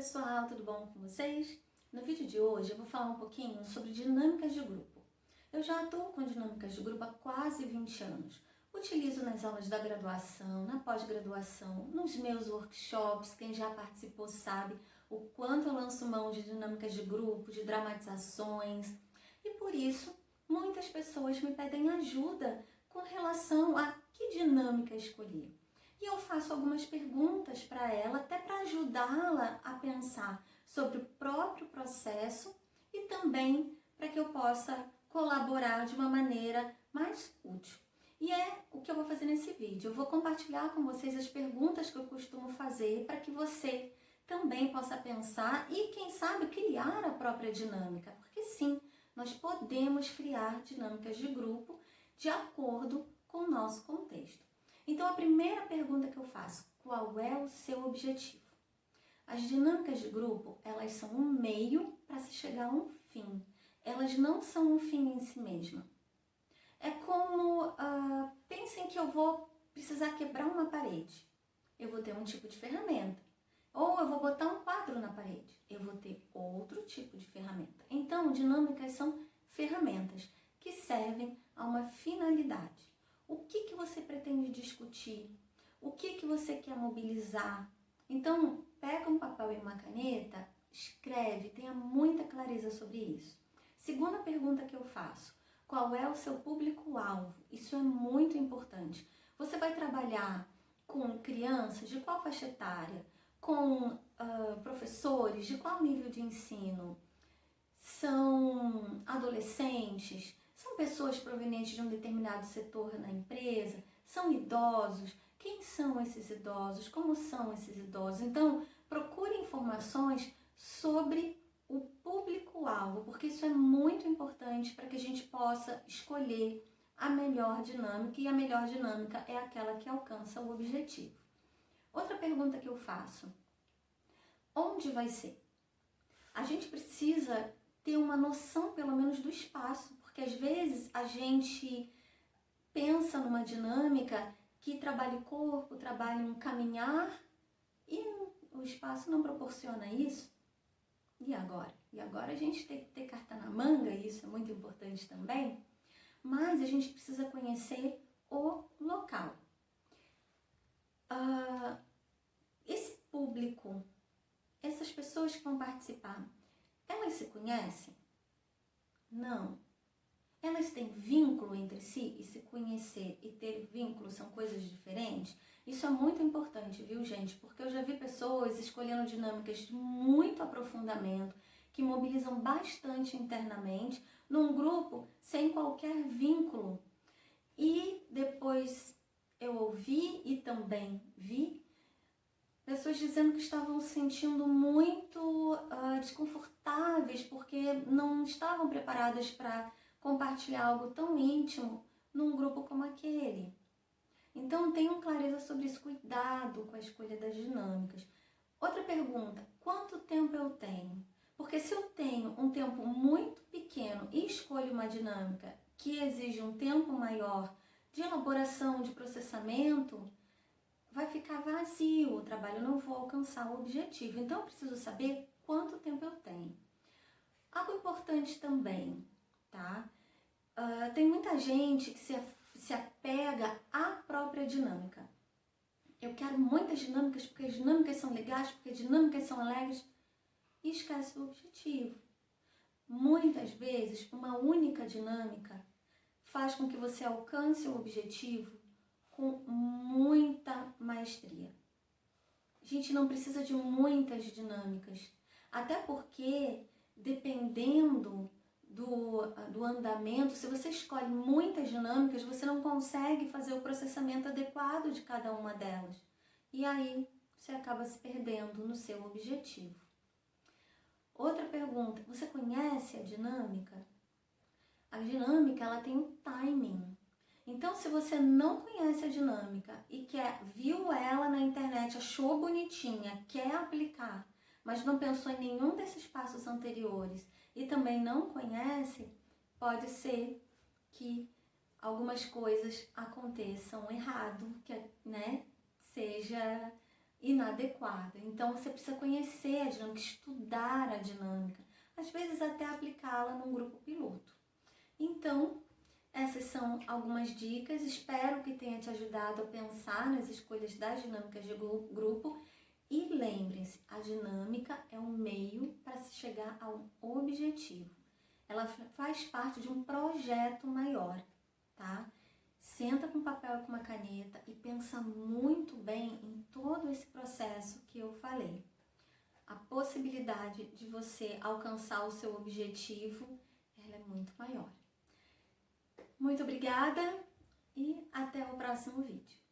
pessoal, tudo bom com vocês? No vídeo de hoje eu vou falar um pouquinho sobre dinâmicas de grupo. Eu já atuo com dinâmicas de grupo há quase 20 anos. Utilizo nas aulas da graduação, na pós-graduação, nos meus workshops. Quem já participou sabe o quanto eu lanço mão de dinâmicas de grupo, de dramatizações. E por isso, muitas pessoas me pedem ajuda com relação a que dinâmica escolher. E eu faço algumas perguntas para ela, até para ajudá-la a pensar sobre o próprio processo e também para que eu possa colaborar de uma maneira mais útil. E é o que eu vou fazer nesse vídeo. Eu vou compartilhar com vocês as perguntas que eu costumo fazer para que você também possa pensar e, quem sabe, criar a própria dinâmica. Porque sim, nós podemos criar dinâmicas de grupo de acordo com o nosso contexto. Então, a primeira pergunta que eu faço: qual é o seu objetivo? As dinâmicas de grupo, elas são um meio para se chegar a um fim. Elas não são um fim em si mesma. É como, pensem que eu vou precisar quebrar uma parede. Eu vou ter um tipo de ferramenta. Ou eu vou botar um quadro na parede. Eu vou ter outro tipo de ferramenta. Então, dinâmicas são ferramentas que servem a uma finalidade. O que você pretende discutir? O que você quer mobilizar? Então, pega um papel e uma caneta, escreve, tenha muita clareza sobre isso. Segunda pergunta que eu faço: qual é o seu público-alvo? Isso é muito importante. Você vai trabalhar com crianças de qual faixa etária? Com professores de qual nível de ensino? São adolescentes? São pessoas provenientes de um determinado setor na empresa? São idosos? Quem são esses idosos? Como são esses idosos? Então, procure informações sobre o público-alvo, porque isso é muito importante para que a gente possa escolher a melhor dinâmica, e a melhor dinâmica é aquela que alcança o objetivo. Outra pergunta que eu faço: onde vai ser? A gente precisa ter uma noção, pelo menos, do espaço, porque às vezes a gente pensa numa dinâmica que trabalha o corpo, trabalha um caminhar, e o espaço não proporciona isso. E agora? E agora a gente tem que ter carta na manga, e isso é muito importante também, mas a gente precisa conhecer o local. Esse público, essas pessoas que vão participar, elas se conhecem? Não. Elas têm vínculo entre si? E se conhecer e ter vínculo são coisas diferentes? Isso é muito importante, viu, gente? Porque eu já vi pessoas escolhendo dinâmicas de muito aprofundamento, que mobilizam bastante internamente, num grupo sem qualquer vínculo. E depois eu ouvi e também vi pessoas dizendo que estavam se sentindo muito desconfortáveis porque não estavam preparadas para compartilhar algo tão íntimo num grupo como aquele. Então, tenham clareza sobre isso, cuidado com a escolha das dinâmicas. Outra pergunta: quanto tempo eu tenho? Porque se eu tenho um tempo muito pequeno e escolho uma dinâmica que exige um tempo maior de elaboração, de processamento, vai ficar vazio o trabalho, eu não vou alcançar o objetivo. Então, eu preciso saber quanto tempo eu tenho. Algo importante também, tá? Tem muita gente que se apega à própria dinâmica. Eu quero muitas dinâmicas porque as dinâmicas são legais, porque as dinâmicas são alegres, e esquece do objetivo. Muitas vezes, uma única dinâmica faz com que você alcance o objetivo com muita maestria. A gente não precisa de muitas dinâmicas, até porque, dependendo do andamento, se você escolhe muitas dinâmicas, você não consegue fazer o processamento adequado de cada uma delas. E aí, você acaba se perdendo no seu objetivo. Outra pergunta: você conhece a dinâmica? A dinâmica, ela tem um timing. Então, se você não conhece a dinâmica e viu ela na internet, achou bonitinha, quer aplicar, mas não pensou em nenhum desses passos anteriores e também não conhece, pode ser que algumas coisas aconteçam errado, que, seja inadequada. Então você precisa conhecer a dinâmica, estudar a dinâmica, às vezes até aplicá-la num grupo piloto. Então, essas são algumas dicas, espero que tenha te ajudado a pensar nas escolhas das dinâmicas de grupo. E lembrem-se, a dinâmica é um meio para se chegar a um objetivo. Ela faz parte de um projeto maior, tá? Senta com papel e com uma caneta e pensa muito bem em todo esse processo que eu falei. A possibilidade de você alcançar o seu objetivo, ela é muito maior. Muito obrigada e até o próximo vídeo.